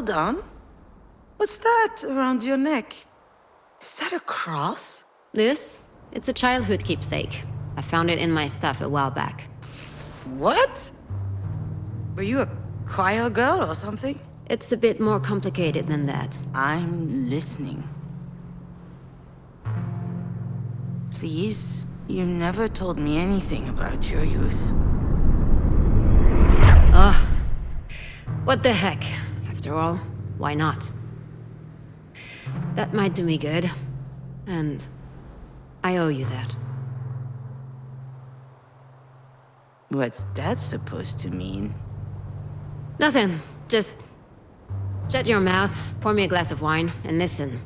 hold on. What's that around your neck? Is that a cross? This? It's a childhood keepsake. I found it in my stuff a while back. What? Were you a choir girl or something? It's a bit more complicated than that. I'm listening. Please, you never told me anything about your youth. Ugh. What the heck? After all, why not? That might do me good. And I owe you that. What's that supposed to mean? Nothing. Just shut your mouth, pour me a glass of wine, and listen.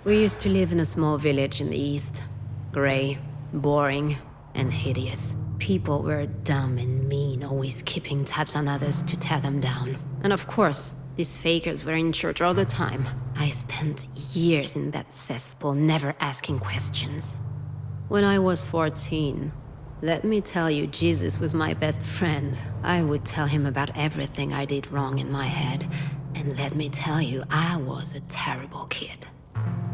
We used to live in a small village in the east. Gray, boring, and hideous. People were dumb and mean, always keeping tabs on others to tear them down. And of course, these fakers were in church all the time. I spent years in that cesspool, never asking questions. When I was 14, let me tell you, Jesus was my best friend. I would tell him about everything I did wrong in my head. And let me tell you, I was a terrible kid.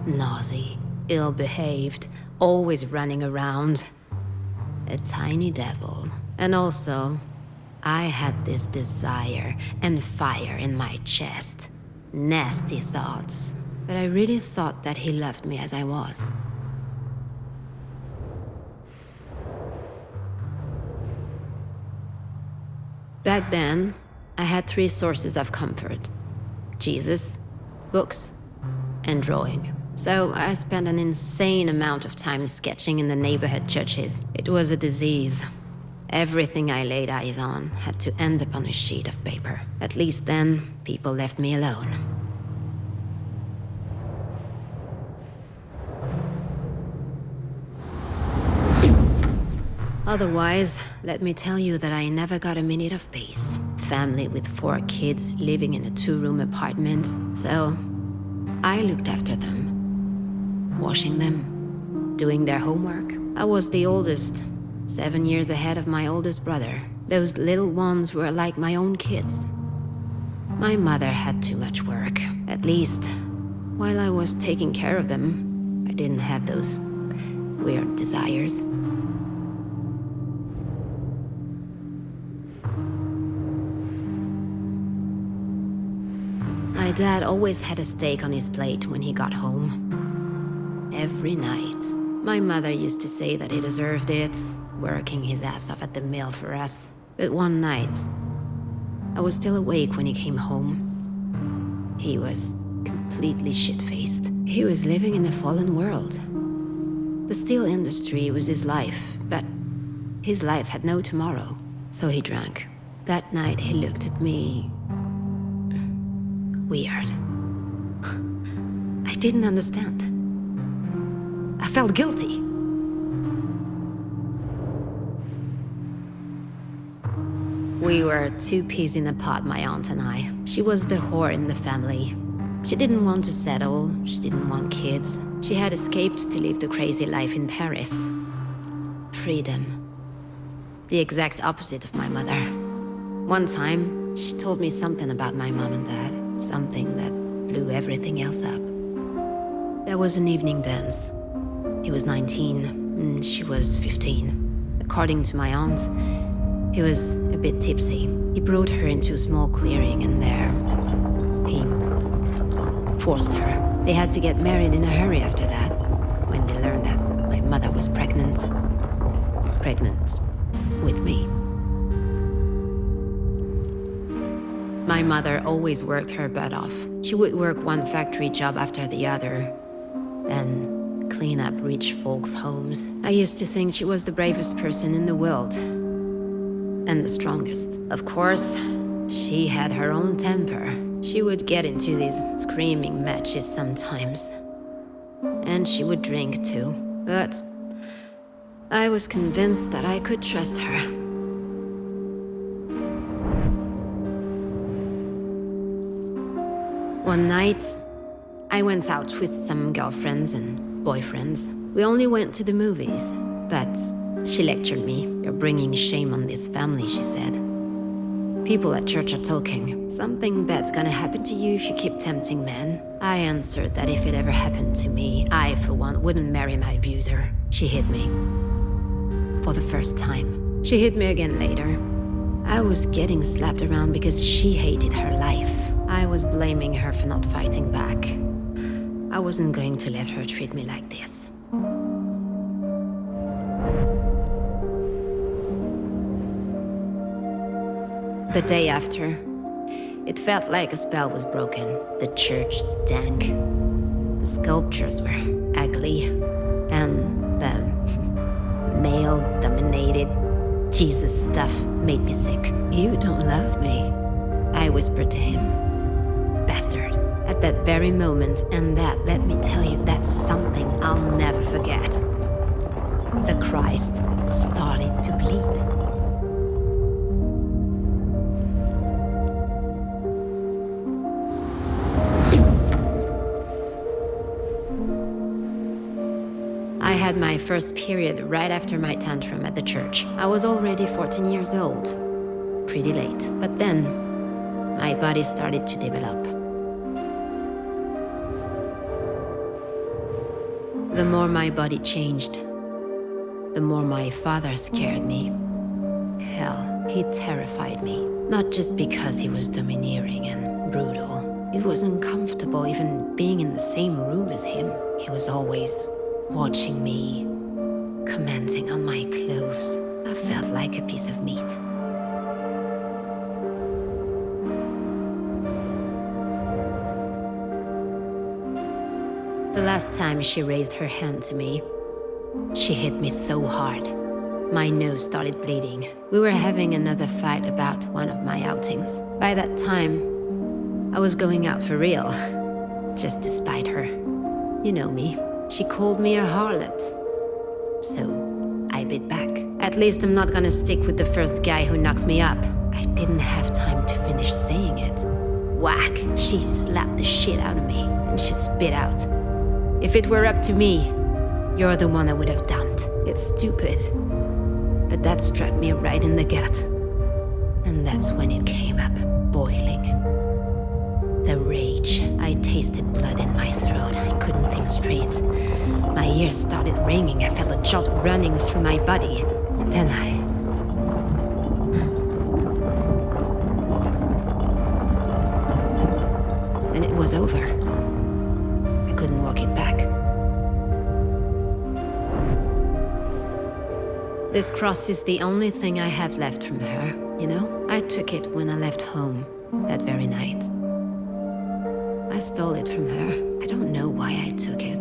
Naughty, ill-behaved, always running around. A tiny devil. And also, I had this desire and fire in my chest. Nasty thoughts. But I really thought that he loved me as I was. Back then, I had 3 sources of comfort. Jesus, books, and drawing. So I spent an insane amount of time sketching in the neighborhood churches. It was a disease. Everything I laid eyes on had to end up on a sheet of paper. At least then, people left me alone. Otherwise, let me tell you that I never got a minute of peace. Family with 4 kids living in a 2-room apartment. So I looked after them. Washing them, doing their homework. I was the oldest, 7 years ahead of my oldest brother. Those little ones were like my own kids. My mother had too much work. At least, while I was taking care of them, I didn't have those weird desires. My dad always had a steak on his plate when he got home. Every night. My mother used to say that he deserved it, working his ass off at the mill for us. But one night, I was still awake when he came home. He was completely shit-faced. He was living in a fallen world. The steel industry was his life, but his life had no tomorrow. So he drank. That night he looked at me weird. I didn't understand. I felt guilty. We were 2 peas in a pod, my aunt and I. She was the whore in the family. She didn't want to settle, she didn't want kids. She had escaped to live the crazy life in Paris. Freedom. The exact opposite of my mother. One time, she told me something about my mom and dad. Something that blew everything else up. There was an evening dance. He was 19, and she was 15. According to my aunt, he was a bit tipsy. He brought her into a small clearing, and there, he forced her. They had to get married in a hurry after that, when they learned that my mother was pregnant. Pregnant with me. My mother always worked her butt off. She would work one factory job after the other, then clean up rich folks' homes. I used to think she was the bravest person in the world. And the strongest. Of course, she had her own temper. She would get into these screaming matches sometimes. And she would drink too. But I was convinced that I could trust her. One night, I went out with some girlfriends and boyfriends. We only went to the movies, but she lectured me. You're bringing shame on this family, she said. People at church are talking. Something bad's gonna happen to you if you keep tempting men. I answered that if it ever happened to me, I, for one, wouldn't marry my abuser. She hit me. For the first time. She hit me again later. I was getting slapped around because she hated her life. I was blaming her for not fighting back. I wasn't going to let her treat me like this. The day after, it felt like a spell was broken. The church stank. The sculptures were ugly. And the male-dominated Jesus stuff made me sick. You don't love me, I whispered to him. Bastard. At that very moment, and that, let me tell you, that's something I'll never forget. The Christ started to bleed. I had my first period right after my tantrum at the church. I was already 14 years old. Pretty late. But then, my body started to develop. The more my body changed, the more my father scared me. Hell, he terrified me. Not just because he was domineering and brutal. It was uncomfortable even being in the same room as him. He was always watching me, commenting on my clothes. I felt like a piece of meat. The last time she raised her hand to me, she hit me so hard. My nose started bleeding. We were having another fight about one of my outings. By that time, I was going out for real, just to spite her. You know me. She called me a harlot. So, I bit back. At least I'm not gonna stick with the first guy who knocks me up. I didn't have time to finish saying it. Whack! She slapped the shit out of me, and she spit out. If it were up to me, you're the one I would have dumped. It's stupid. But that struck me right in the gut. And that's when it came up, boiling. The rage. I tasted blood in my throat. I couldn't think straight. My ears started ringing. I felt a jolt running through my body. And then Then it was over. I couldn't walk it back. This cross is the only thing I have left from her, you know? I took it when I left home that very night. I stole it from her. I don't know why I took it.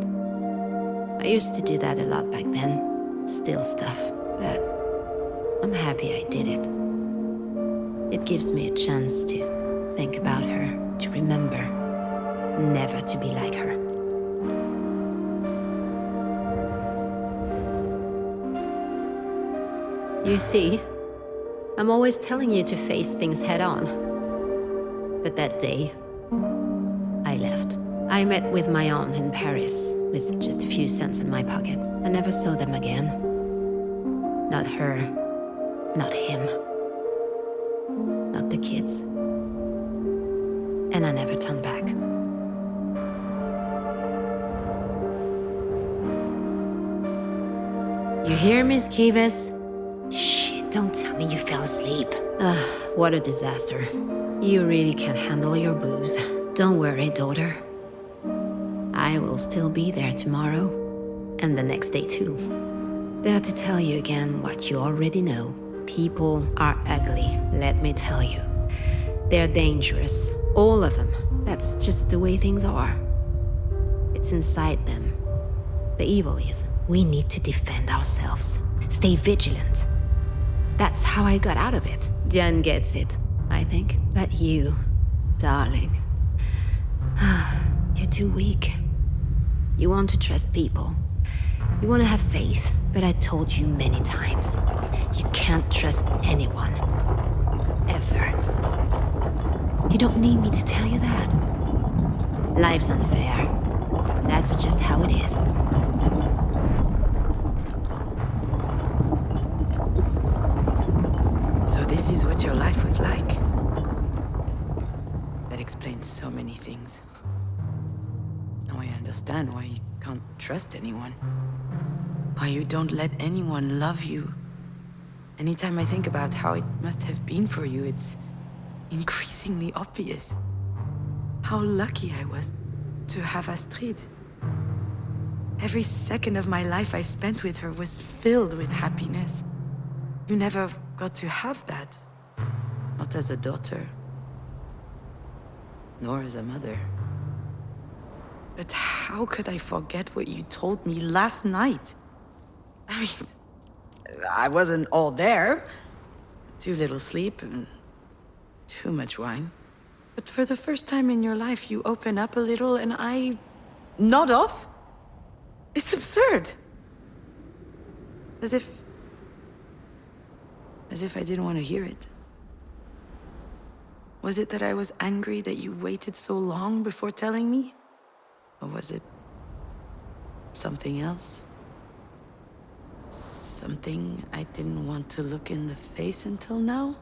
I used to do that a lot back then. Steal stuff. But I'm happy I did it. It gives me a chance to think about her, to remember, never to be like her. You see, I'm always telling you to face things head on. But that day, I left. I met with my aunt in Paris, with just a few cents in my pocket. I never saw them again. Not her, not him, not the kids. And I never turned back. You hear, Miss Kivas? Shit, don't tell me you fell asleep. What a disaster. You really can't handle your booze. Don't worry, daughter. I will still be there tomorrow, and the next day too. There to tell you again what you already know. People are ugly, let me tell you. They're dangerous, all of them. That's just the way things are. It's inside them. The evil is. We need to defend ourselves. Stay vigilant. That's how I got out of it. Jen gets it, I think. But you, darling, you're too weak. You want to trust people. You want to have faith. But I told you many times, you can't trust anyone. Ever. You don't need me to tell you that. Life's unfair. That's just how it is. this is what your life was like. That explains so many things. Now I understand why you can't trust anyone. Why you don't let anyone love you. Anytime I think about how it must have been for you, it's increasingly obvious. How lucky I was to have Astrid. Every second of my life I spent with her was filled with happiness. You never got to have that. Not as a daughter. Nor as a mother. But how could I forget what you told me last night? I mean, I wasn't all there. Too little sleep and too much wine. But for the first time in your life, you open up a little and I nod off. It's absurd. As if I didn't want to hear it. Was it that I was angry that you waited so long before telling me? Or was it something else? Something I didn't want to look in the face until now?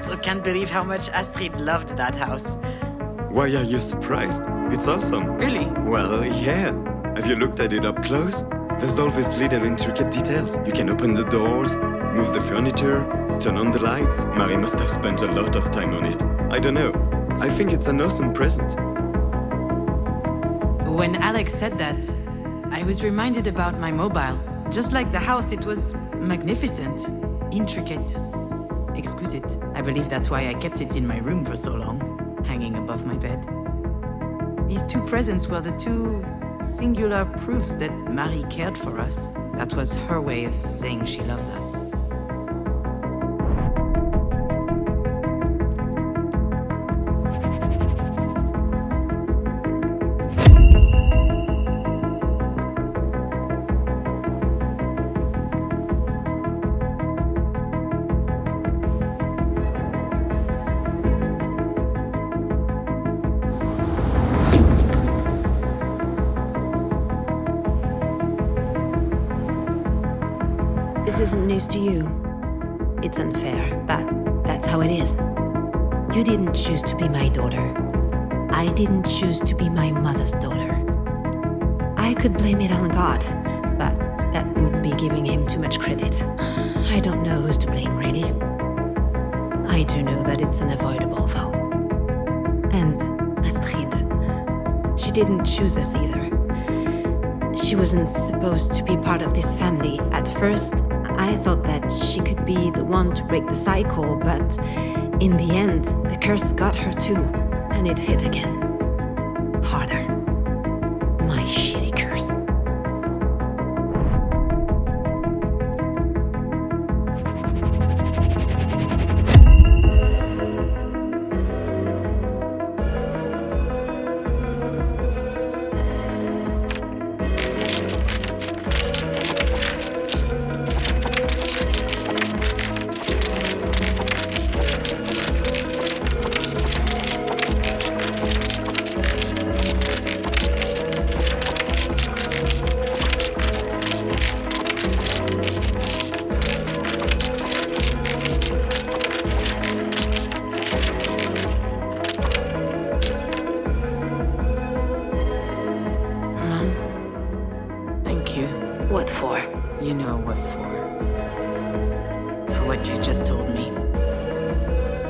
I can't believe how much Astrid loved that house. Why are you surprised? It's awesome. Really? Well, yeah. Have you looked at it up close? There's all these little intricate details. You can open the doors, move the furniture, turn on the lights. Marie must have spent a lot of time on it. I don't know. I think it's an awesome present. When Alex said that, I was reminded about my mobile. Just like the house, it was magnificent, intricate, exquisite. I believe that's why I kept it in my room for so long, hanging above my bed. These two presents were the two singular proofs that Marie cared for us. That was her way of saying she loves us. This isn't news to you. It's unfair, but that's how it is. You didn't choose to be my daughter. I didn't choose to be my mother's daughter. I could blame it on God, but that would be giving him too much credit. I don't know who's to blame, really. I do know that it's unavoidable, though. And Astrid, she didn't choose us either. She wasn't supposed to be part of this family. At first, I thought that she could be the one to break the cycle, but in the end, the curse got her too, and it hit again. Harder. My shitty curse. what you just told me.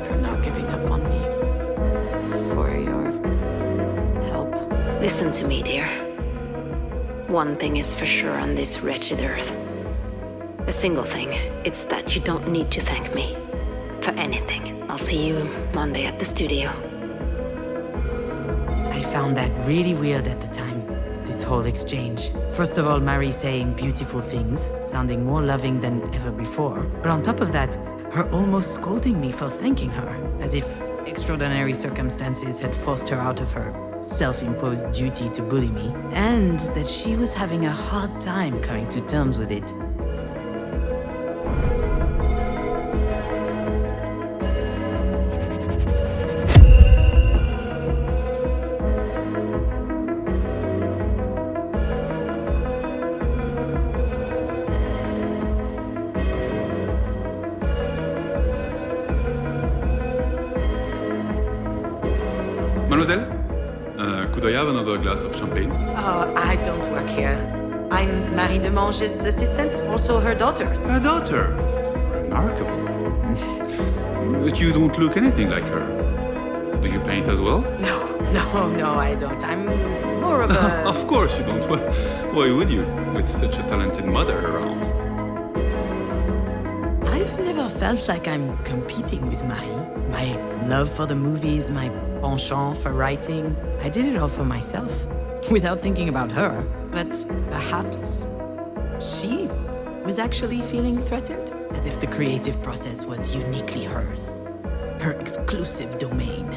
For not giving up on me. For your help. Listen to me, dear. One thing is for sure on this wretched earth. A single thing. It's that you don't need to thank me. For anything. I'll see you Monday at the studio. I found that really weird at the time, this whole exchange. First of all, Marie saying beautiful things, sounding more loving than ever before. But on top of that, her almost scolding me for thanking her, as if extraordinary circumstances had forced her out of her self-imposed duty to bully me, and that she was having a hard time coming to terms with it. Mademoiselle, could I have another glass of champagne? Oh, I don't work here. I'm Marie Demange's assistant, also her daughter. Her daughter? Remarkable. But you don't look anything like her. Do you paint as well? No, I don't. I'm more of a... Of course you don't. Why would you, with such a talented mother around? I've never felt like I'm competing with Marie. My love for the movies, my penchant for writing. I did it all for myself, without thinking about her. But perhaps she was actually feeling threatened, as if the creative process was uniquely hers, her exclusive domain.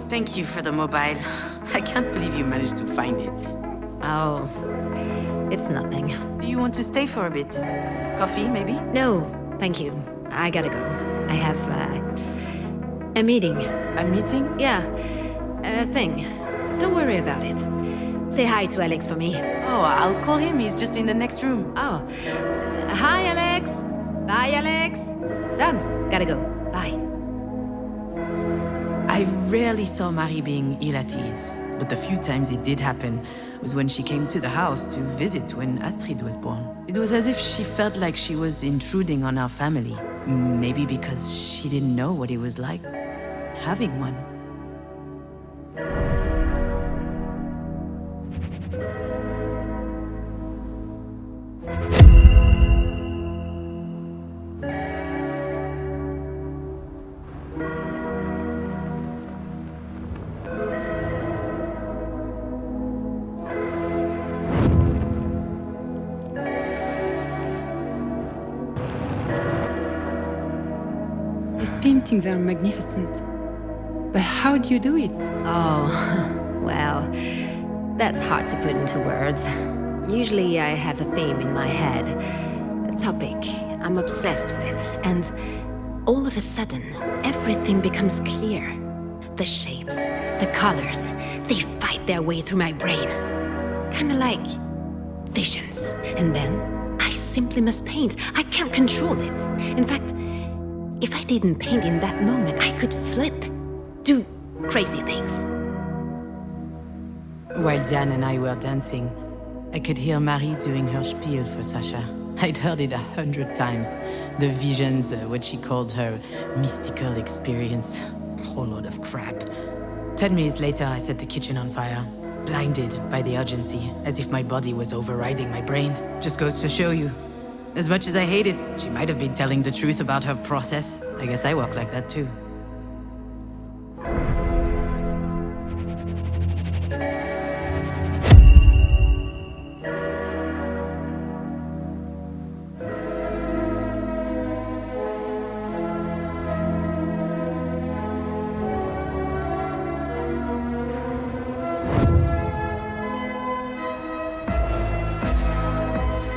Thank you for the mobile. I can't believe you managed to find it. Oh, it's nothing. Do you want to stay for a bit? Coffee, maybe? No, thank you. I gotta go. I have, a meeting. A meeting? Yeah, a thing. Don't worry about it. Say hi to Alex for me. Oh, I'll call him. He's just in the next room. Oh, hi, Alex. Bye, Alex. Done. Gotta go. Bye. I rarely saw Marie being ill at ease, but the few times it did happen was when she came to the house to visit when Astrid was born. It was as if she felt like she was intruding on our family. Maybe because she didn't know what it was like having one. These paintings are magnificent. But how do you do it? Oh, well, that's hard to put into words. Usually I have a theme in my head, a topic I'm obsessed with, and all of a sudden, everything becomes clear. The shapes, the colors, they fight their way through my brain. Kinda like visions. And then I simply must paint. I can't control it. In fact, if I didn't paint in that moment, I could flip, do crazy things. While Diane and I were dancing, I could hear Marie doing her spiel for Sasha. I'd heard it 100 times. The visions, what she called her mystical experience. A whole lot of crap. 10 minutes later, I set the kitchen on fire, blinded by the urgency, as if my body was overriding my brain. Just goes to show you. As much as I hate it, she might have been telling the truth about her process. I guess I work like that too.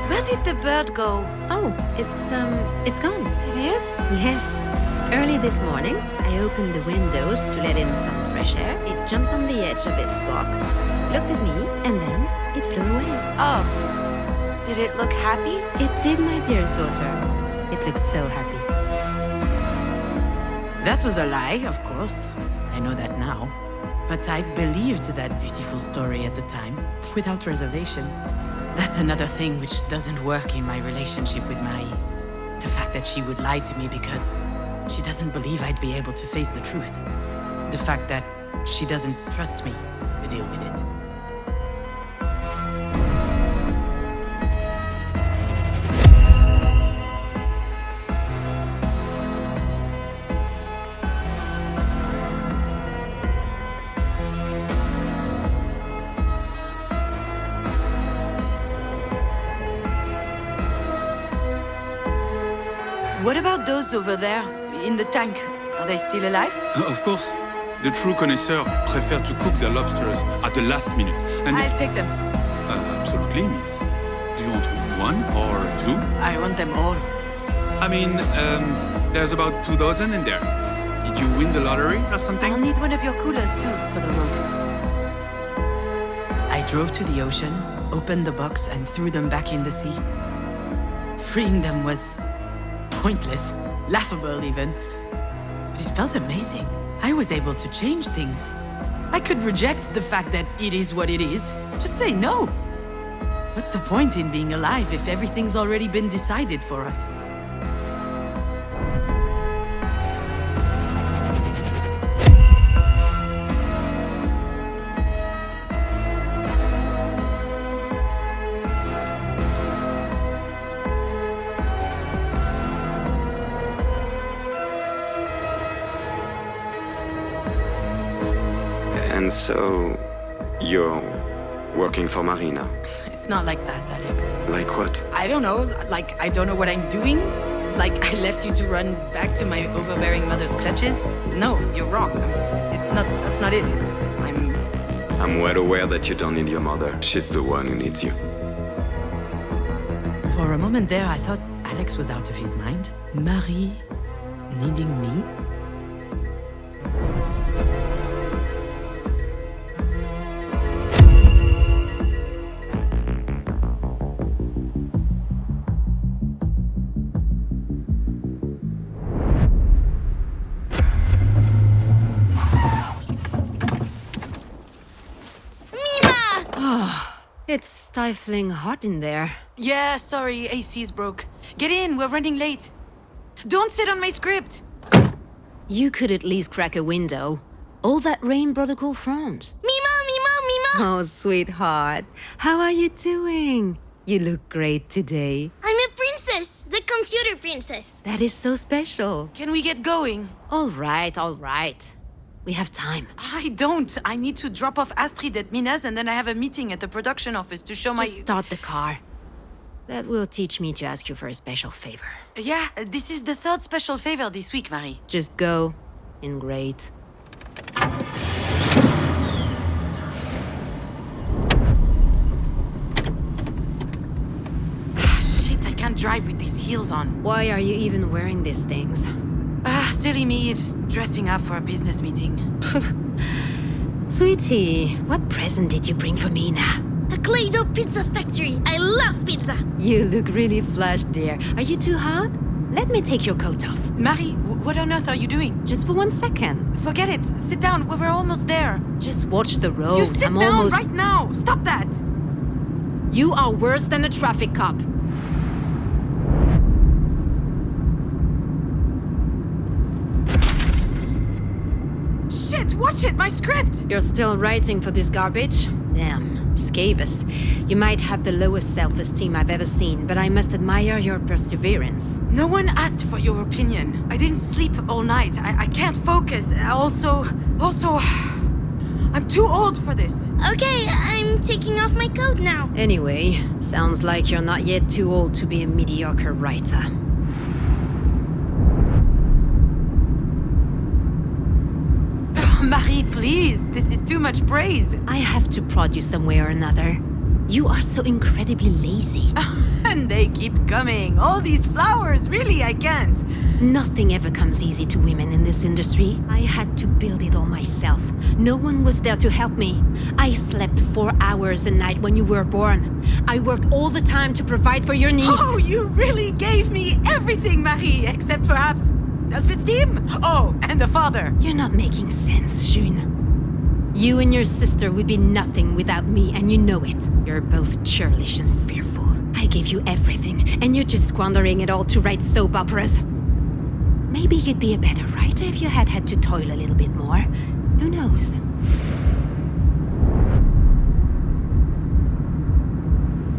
Where did the bird go? Oh, it's gone. It is? Yes. Early this morning, I opened the windows to let in some fresh air. It jumped on the edge of its box, looked at me, Oh. Did it look happy? It did, my dearest daughter. It looked so happy. That was a lie, of course. I know that now. But I believed that beautiful story at the time, without reservation. That's another thing which doesn't work in my relationship with Marie. The fact that she would lie to me because she doesn't believe I'd be able to face the truth. The fact that she doesn't trust me to deal with it. What about those over there, in the tank? Are they still alive? Of course. The true connoisseur prefer to cook their lobsters at the last minute. And I'll take them. absolutely, miss. Do you want one or two? I want them all. I mean, there's about 2 dozen in there. Did you win the lottery or something? I'll need one of your coolers too, for the road. I drove to the ocean, opened the box and threw them back in the sea. Freeing them was pointless, laughable even. But it felt amazing. I was able to change things. I could reject the fact that it is what it is. Just say no. What's the point in being alive if everything's already been decided for us? And so, you're working for Marina. It's not like that, Alex. Like what? I don't know. Like, I don't know what I'm doing. Like, I left you to run back to my overbearing mother's clutches. No, you're wrong. That's not it. I'm well aware that you don't need your mother. She's the one who needs you. For a moment there, I thought Alex was out of his mind. Marie needing me? It's stifling hot in there. Yeah, sorry, AC's broke. Get in, we're running late. Don't sit on my script! You could at least crack a window. All that rain brought a cool front. Mima, Mima, Mima! Oh, sweetheart. How are you doing? You look great today. I'm a princess! The computer princess! That is so special. Can we get going? All right, all right. We have time. I don't. I need to drop off Astrid at Mina's and then I have a meeting at the production office to show my... Just start the car. That will teach me to ask you for a special favor. Yeah, this is the third special favor this week, Marie. Just go. In great. Shit, I can't drive with these heels on. Why are you even wearing these things? Silly me, just dressing up for a business meeting. Sweetie, what present did you bring for me now? A Play-Doh pizza factory! I love pizza! You look really flushed, dear. Are you too hot? Let me take your coat off. Marie, what on earth are you doing? Just for 1 second. Forget it. Sit down. We're almost there. Just watch the road. You sit I'm down almost... right now. Stop that. You are worse than a traffic cop. Shit, watch it. My script. You're still writing for this garbage? Damn, Scavis. You might have the lowest self-esteem I've ever seen, but I must admire your perseverance. No one asked for your opinion. I didn't sleep all night. I can't focus. Also, I'm too old for this. Okay, I'm taking off my coat now. Anyway, sounds like you're not yet too old to be a mediocre writer. Marie, please. This is too much praise. I have to prod you some way or another. You are so incredibly lazy. And they keep coming. All these flowers. Really, I can't. Nothing ever comes easy to women in this industry. I had to build it all myself. No one was there to help me. I slept 4 hours a night when you were born. I worked all the time to provide for your needs. Oh, you really gave me everything, Marie, except perhaps self-esteem. Oh, and a father. You're not making sense, June. You and your sister would be nothing without me, and you know it. You're both churlish and fearful. I gave you everything, and you're just squandering it all to write soap operas. Maybe you'd be a better writer if you had to toil a little bit more. Who knows?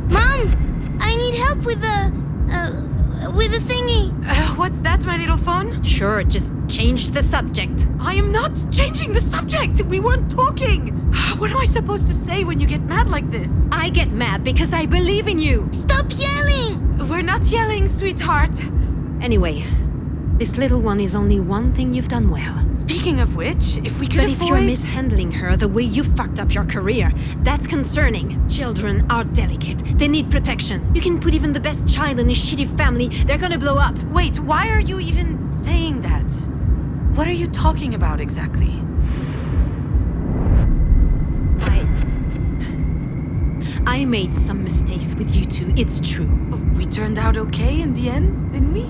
Mom, I need help with the thingy. What's that, my little phone? Sure, just change the subject. I am not changing the subject. We weren't talking. What am I supposed to say when you get mad like this? I get mad because I believe in you. Stop yelling! We're not yelling, sweetheart. Anyway, this little one is only one thing you've done well. Speaking of which, if we could But if you're mishandling her the way you fucked up your career, that's concerning. Children are delicate. They need protection. You can put even the best child in a shitty family, they're gonna blow up. Wait, why are you even saying that? What are you talking about exactly? I made some mistakes with you two, it's true. We turned out okay in the end, didn't we?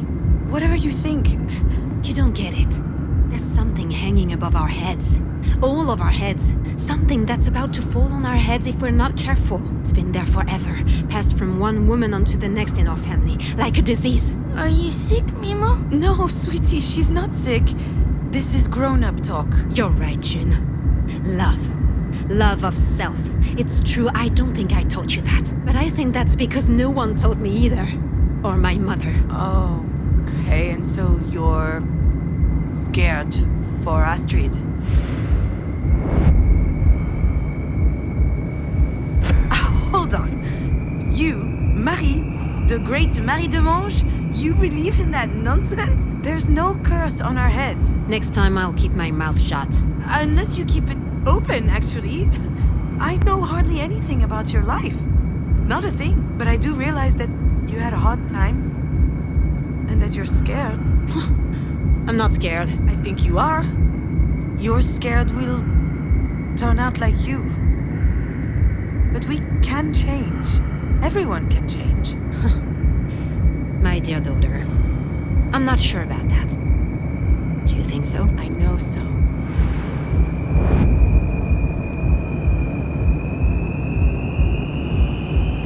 Whatever you think. You don't get it. There's something hanging above our heads. All of our heads. Something that's about to fall on our heads if we're not careful. It's been there forever. Passed from one woman onto the next in our family. Like a disease. Are you sick, Mimo? No, sweetie, she's not sick. This is grown-up talk. You're right, June. Love. Love of self. It's true, I don't think I taught you that. But I think that's because no one taught me either. Or my mother. Oh, okay, and so you're scared for Astrid? Hold on. You, Marie, the great Marie de Mange, you believe in that nonsense? There's no curse on our heads. Next time I'll keep my mouth shut. Unless you keep it open, actually. I know hardly anything about your life. Not a thing. But I do realize that you had a hard time. And that you're scared. I'm not scared. I think you are. You're scared we'll turn out like you. But we can change. Everyone can change. My dear daughter, I'm not sure about that. Do you think so? I know so.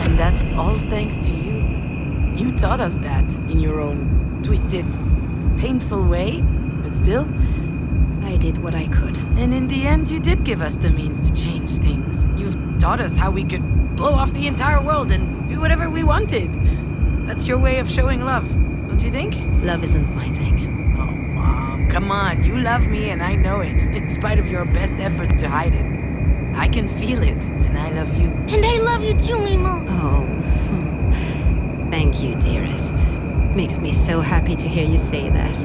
And that's all thanks to you. You taught us that in your own twisted, painful way, but still. I did what I could. And in the end, you did give us the means to change things. You've taught us how we could blow off the entire world and do whatever we wanted. That's your way of showing love, don't you think? Love isn't my thing. Oh, Mom, come on. You love me and I know it, in spite of your best efforts to hide it. I can feel it, and I love you. And I love you too, Mimo. Oh, thank you, dearest. Makes me so happy to hear you say that.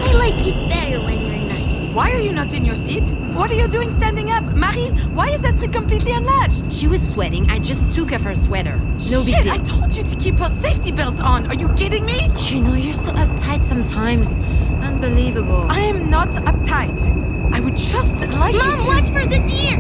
I like it better when you're nice. Why are you not in your seat? What are you doing standing up? Marie, why is Astrid completely unlatched? She was sweating. I just took off her sweater. No big Shit, deal. I told you to keep her safety belt on. Are you kidding me? You know, you're so uptight sometimes. Unbelievable. I am not uptight. I would just like you Mom, to... watch for the deer!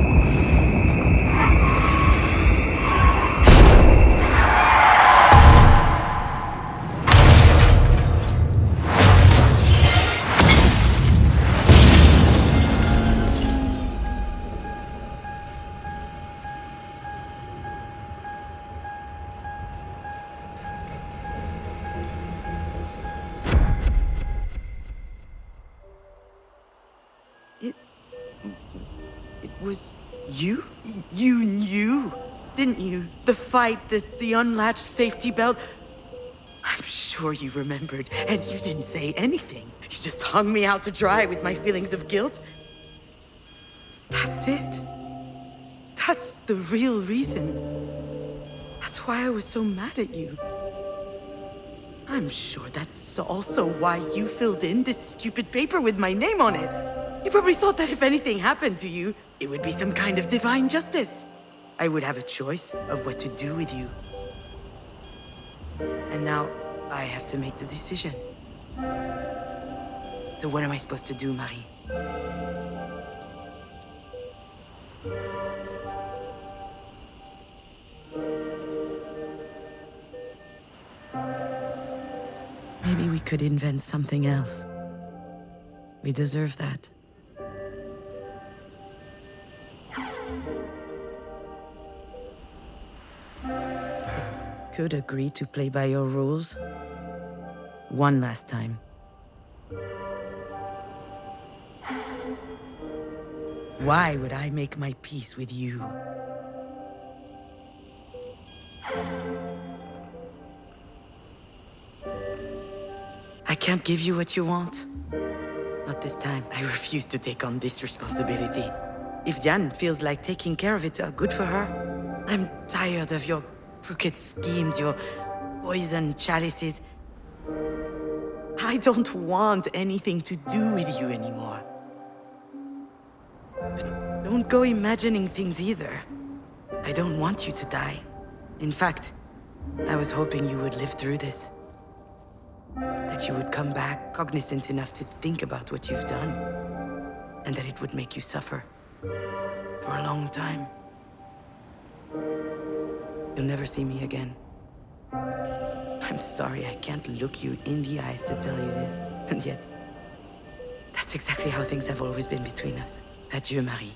It was you? You knew, didn't you? The fight, the unlatched safety belt. I'm sure you remembered, and you didn't say anything. You just hung me out to dry with my feelings of guilt. That's it. That's the real reason. That's why I was so mad at you. I'm sure that's also why you filled in this stupid paper with my name on it. You probably thought that if anything happened to you, it would be some kind of divine justice. I would have a choice of what to do with you. And now, I have to make the decision. So what am I supposed to do, Marie? could invent something else. We deserve that. I could agree to play by your rules. One last time. Why would I make my peace with you? I can't give you what you want. Not this time. I refuse to take on this responsibility. If Diane feels like taking care of it, good for her. I'm tired of your crooked schemes, your poison chalices. I don't want anything to do with you anymore. But don't go imagining things either. I don't want you to die. In fact, I was hoping you would live through this. That you would come back cognizant enough to think about what you've done. And that it would make you suffer. For a long time. You'll never see me again. I'm sorry I can't look you in the eyes to tell you this. And yet, that's exactly how things have always been between us. Adieu, Marie.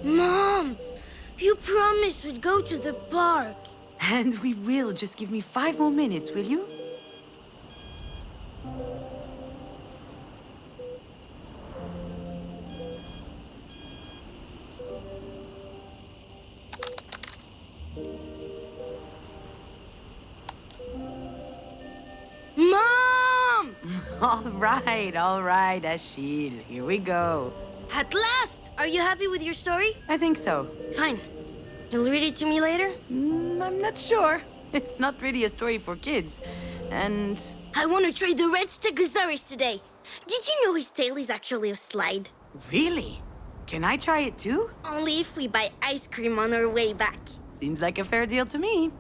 Mom, you promised we'd go to the park. And we will. Just give me 5 more minutes, will you? Mom! All right, Achille. Here we go. At last! Are you happy with your story? I think so. Fine. You'll read it to me later? I'm not sure. It's not really a story for kids. And I want to try the red Stegosaurus today. Did you know his tail is actually a slide? really? Can I try it too? Only if we buy ice cream on our way back. Seems like a fair deal to me.